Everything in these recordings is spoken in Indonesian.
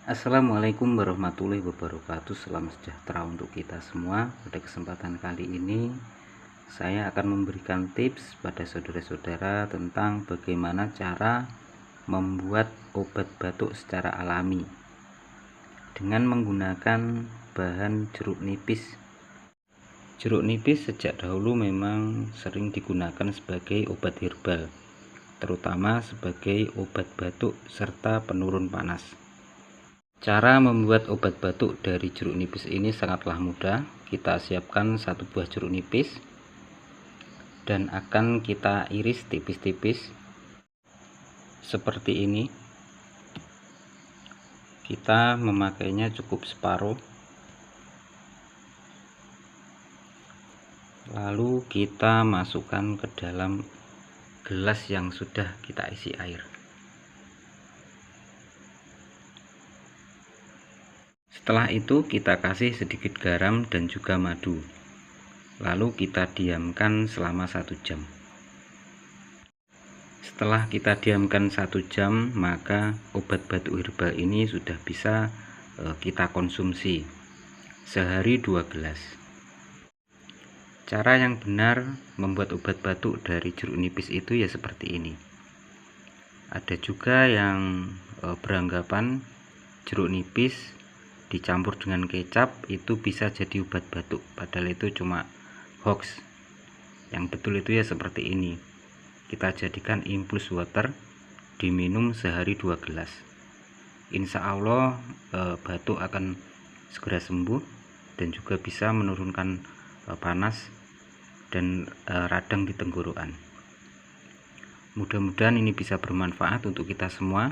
Assalamualaikum warahmatullahi wabarakatuh. Salam sejahtera untuk kita semua. Pada kesempatan kali ini saya akan memberikan tips pada saudara-saudara tentang bagaimana cara membuat obat batuk secara alami dengan menggunakan bahan jeruk nipis. Jeruk nipis sejak dahulu memang sering digunakan sebagai obat herbal, terutama sebagai obat batuk serta penurun panas. Cara membuat obat batuk dari jeruk nipis ini sangatlah mudah. Kita siapkan satu buah jeruk nipis dan akan kita iris tipis-tipis seperti ini. Kita memakainya cukup separuh, lalu kita masukkan ke dalam gelas yang sudah kita isi air. Setelah itu kita kasih sedikit garam dan juga madu, lalu kita diamkan selama 1 jam. Setelah kita diamkan 1 jam, maka obat batuk herbal ini sudah bisa kita konsumsi. Sehari 2 gelas. Cara yang benar membuat obat batuk dari jeruk nipis itu ya seperti ini. Ada juga yang beranggapan jeruk nipis dicampur dengan kecap itu bisa jadi obat batuk, padahal itu cuma hoax. Yang betul itu ya seperti ini. Kita jadikan infus water, diminum sehari 2 gelas. Insya Allah batuk akan segera sembuh dan juga bisa menurunkan panas dan radang di tenggorokan. Mudah-mudahan ini bisa bermanfaat untuk kita semua.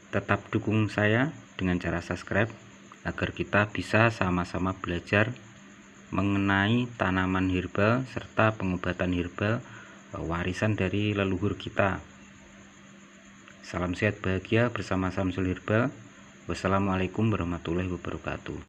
Tetap dukung saya dengan cara subscribe agar kita bisa sama-sama belajar mengenai tanaman herbal serta pengobatan herbal warisan dari leluhur kita. Salam sehat bahagia bersama Samsul Herbal. Wassalamualaikum warahmatullahi wabarakatuh.